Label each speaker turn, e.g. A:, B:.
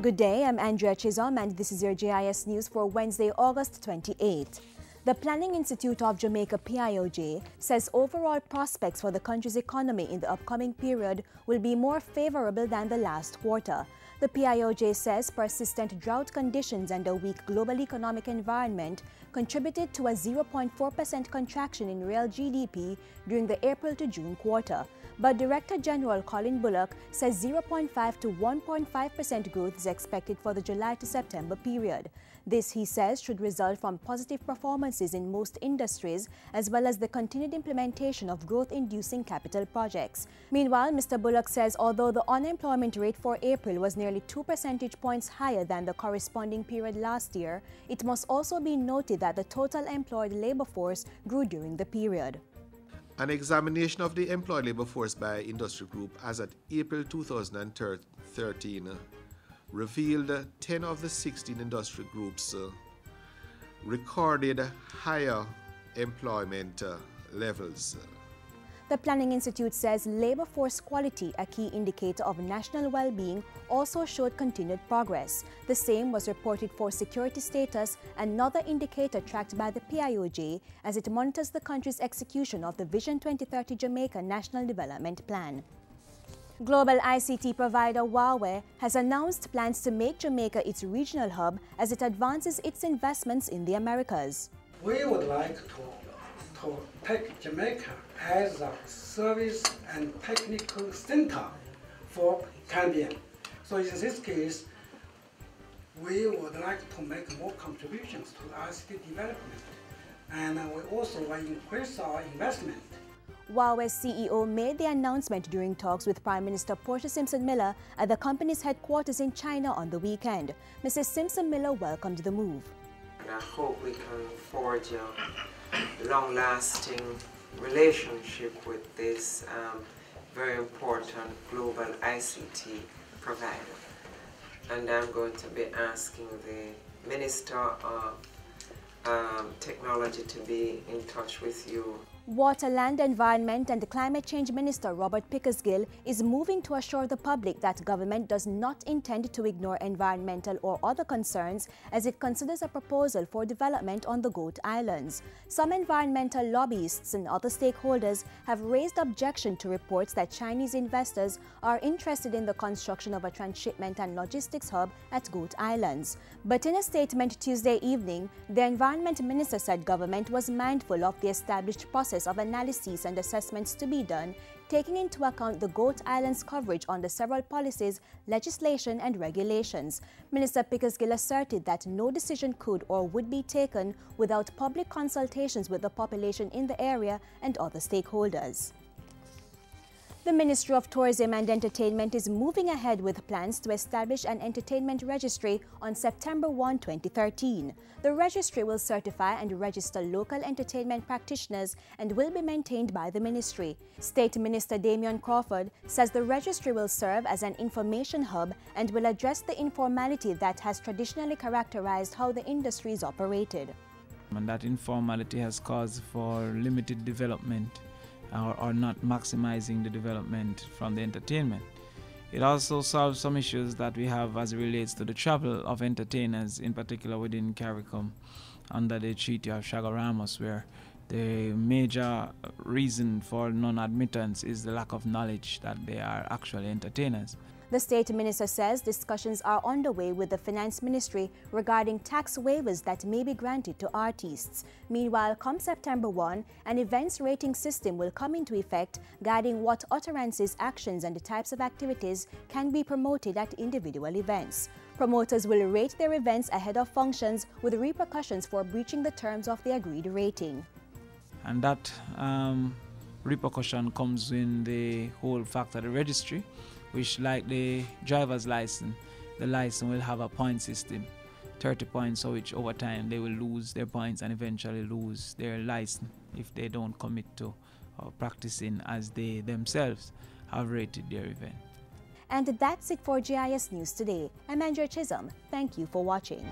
A: Good day, I'm Andrea Chisholm and this is your JIS News for Wednesday, August 28. The Planning Institute of Jamaica PIOJ says overall prospects for the country's economy in the upcoming period will be more favorable than the last quarter. The PIOJ says persistent drought conditions and a weak global economic environment contributed to a 0.4% contraction in real GDP during the April to June quarter. But Director General Colin Bullock says 0.5 to 1.5% growth is expected for the July to September period. This, he says, should result from positive performances in most industries as well as the continued implementation of growth-inducing capital projects. Meanwhile, Mr. Bullock says although the unemployment rate for April was nearly 2 percentage points higher than the corresponding period last year, it must also be noted that the total employed labor force grew during the period.
B: An examination of the employed labor force by industry group as at April 2013 revealed 10 of the 16 industry groups recorded higher employment levels.
A: The Planning Institute says labor force quality, a key indicator of national well-being, also showed continued progress. The same was reported for security status, another indicator tracked by the PIOJ as it monitors the country's execution of the Vision 2030 Jamaica National Development Plan. Global ICT provider Huawei has announced plans to make Jamaica its regional hub as it advances its investments in the Americas.
C: We would like to take Jamaica as a service and technical center for Caribbean. So in this case, we would like to make more contributions to the ICT development, and we also will increase our investment.
A: Huawei's CEO made the announcement during talks with Prime Minister Portia Simpson-Miller at the company's headquarters in China on the weekend. Mrs. Simpson-Miller welcomed the move.
D: And I hope we can forge a long-lasting relationship with this very important global ICT provider. And I'm going to be asking the Minister of Technology to be in touch with you.
A: Water, Land, Environment and Climate Change Minister Robert Pickersgill is moving to assure the public that government does not intend to ignore environmental or other concerns as it considers a proposal for development on the Goat Islands. Some environmental lobbyists and other stakeholders have raised objection to reports that Chinese investors are interested in the construction of a transshipment and logistics hub at Goat Islands. But in a statement Tuesday evening, the Environment Minister said government was mindful of the established process of analyses and assessments to be done, taking into account the Goat Islands coverage under several policies, legislation and regulations. Minister Pickersgill asserted that no decision could or would be taken without public consultations with the population in the area and other stakeholders. The Ministry of Tourism and Entertainment is moving ahead with plans to establish an entertainment registry on September 1, 2013. The registry will certify and register local entertainment practitioners and will be maintained by the ministry. State Minister Damian Crawford says the registry will serve as an information hub and will address the informality that has traditionally characterized how the industry is operated.
E: And that informality has caused for limited development or not maximizing the development from the entertainment. It also solves some issues that we have as it relates to the travel of entertainers, in particular within CARICOM, under the Treaty of Chaguaramas, where the major reason for non-admittance is the lack of knowledge that they are actually entertainers.
A: The State Minister says discussions are underway with the Finance Ministry regarding tax waivers that may be granted to artists. Meanwhile, come September 1, an events rating system will come into effect, guiding what utterances, actions and the types of activities can be promoted at individual events. Promoters will rate their events ahead of functions with repercussions for breaching the terms of the agreed rating.
E: And that repercussion comes in the whole fact of the registry, which, like the driver's license, the license will have a point system, 30 points, so which over time they will lose their points and eventually lose their license if they don't commit to practicing as they themselves have rated their event.
A: And that's it for JIS News today. I'm Andrea Chisholm. Thank you for watching.